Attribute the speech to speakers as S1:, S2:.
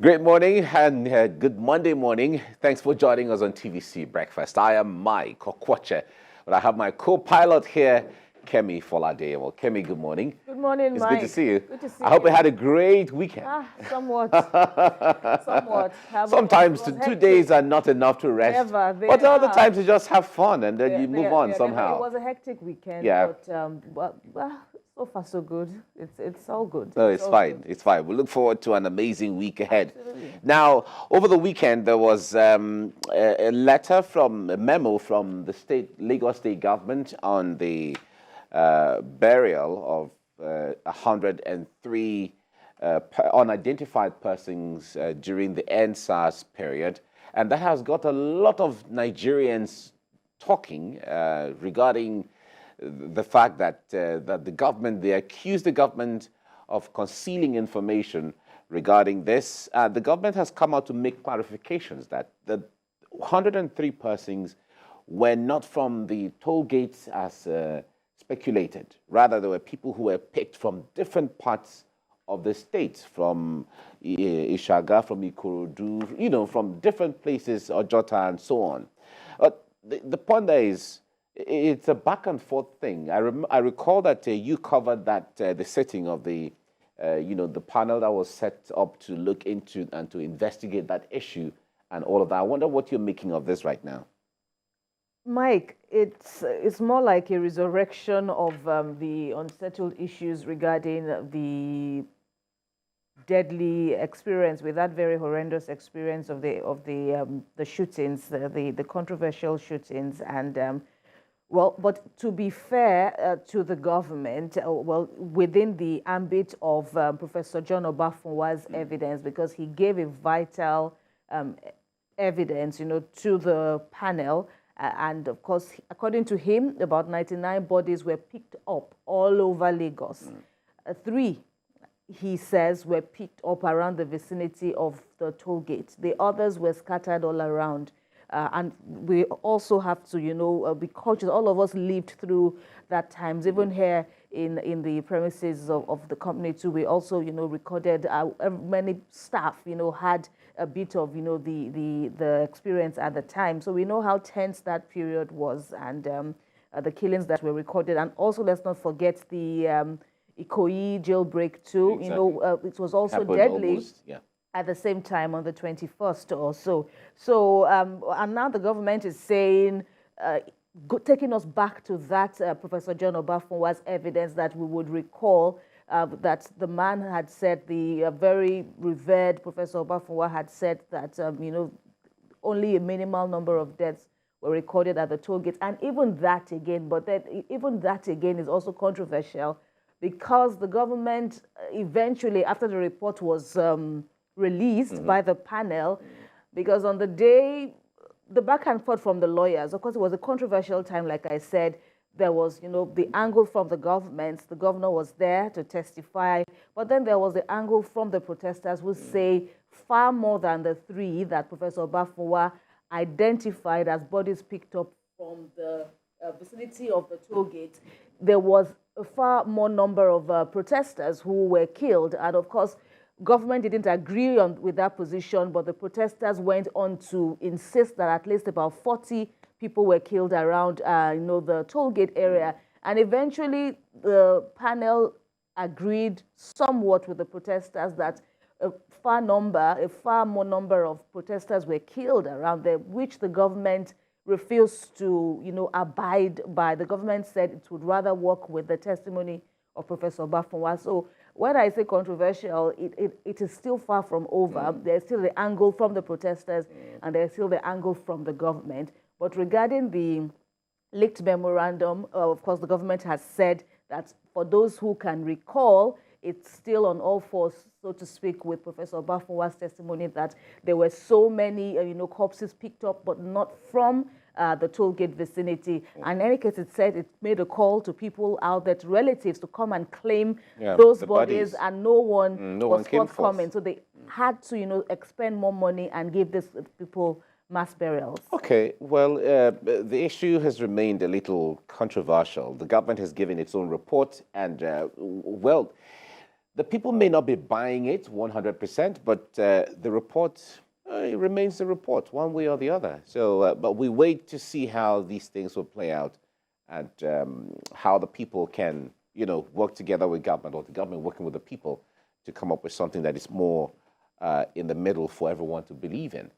S1: Great morning and good Monday morning. Thanks for joining us on TVC Breakfast. I am Mike Okwache, but I have my co-pilot here, Kemi Folade. Well, Kemi, good morning.
S2: Good morning,
S1: Mike. It's good to see you.
S2: Good to see
S1: you. I hope you had a great weekend.
S2: Somewhat. Somewhat.
S1: Sometimes 2 days are not enough to rest. But other times you just have fun and then you move on somehow.
S2: It was a hectic weekend, but so far so good. It's all good.
S1: No, it's fine. Good. It's fine. We look forward to an amazing week ahead.
S2: Absolutely.
S1: Now, over the weekend, there was a letter from a memo from the Lagos State government on the burial of 103 unidentified persons during the EndSARS period. And that has got a lot of Nigerians talking regarding the fact that the government, they accuse the government of concealing information regarding this. The government has come out to make clarifications that the 103 persons were not from the toll gates as speculated. Rather, there were people who were picked from different parts of the state, from Ishaga, from Ikorodu, from different places, Ojota, and so on. The point there is, it's a back and forth thing. I recall that you covered that the setting of the, the panel that was set up to look into and to investigate that issue and all of that. I wonder what you're making of this right now.
S2: Mike, it's more like a resurrection of the unsettled issues regarding the deadly experience, with that very horrendous experience of the shootings, the controversial shootings, and but to be fair to the government, within the ambit of Professor John Obafunwa's evidence, because he gave a vital evidence, to the panel. And of course, according to him, about 99 bodies were picked up all over Lagos. 3, he says, were picked up around the vicinity of the toll gate. The others were scattered all around. And we also have to, be cautious. All of us lived through that times, even here in the premises of the company too. We also, recorded many staff, had a bit of, the experience at the time. So we know how tense that period was, and the killings that were recorded. And also, let's not forget the Ikoyi jailbreak too. Exactly. It was also happened deadly. Almost, yeah. At the same time on the 21st or so. So, and now the government is saying, taking us back to that Professor John Obafunwa's evidence, that we would recall that the man had said, the very revered Professor Obafunwa had said that, only a minimal number of deaths were recorded at the toll gate. And even that again, even that again is also controversial, because the government eventually, after the report was released by the panel, because on the day, the back and forth from the lawyers, of course, it was a controversial time, like I said. There was, the angle from the government. The governor was there to testify, but then there was the angle from the protesters who say far more than the 3 that Professor Obafunwa identified as bodies picked up from the vicinity of the toll gate. There was a far more number of protesters who were killed, and of course, government didn't agree with that position, but the protesters went on to insist that at least about 40 people were killed around, the toll gate area. And eventually, the panel agreed somewhat with the protesters that a far more number of protesters were killed around there, which the government refused to, abide by. The government said it would rather work with the testimony of Professor Obafunwa. So when I say controversial, it is still far from over. There's still the angle from the protesters, and there's still the angle from the government. But regarding the leaked memorandum, of course, the government has said that for those who can recall, it's still on all fours, so to speak, with Professor Obafunwa's testimony that there were so many, corpses picked up, but not from the toll gate vicinity. And in any case, it said it made a call to people out there, to relatives, to come and claim those bodies, and no one was forthcoming. So they had to, expend more money and give these people mass burials.
S1: Okay, well, the issue has remained a little controversial. The government has given its own report, and, the people may not be buying it 100%, but the report it remains the report, one way or the other. So, but we wait to see how these things will play out, and how the people can, work together with government, or the government working with the people to come up with something that is more in the middle for everyone to believe in.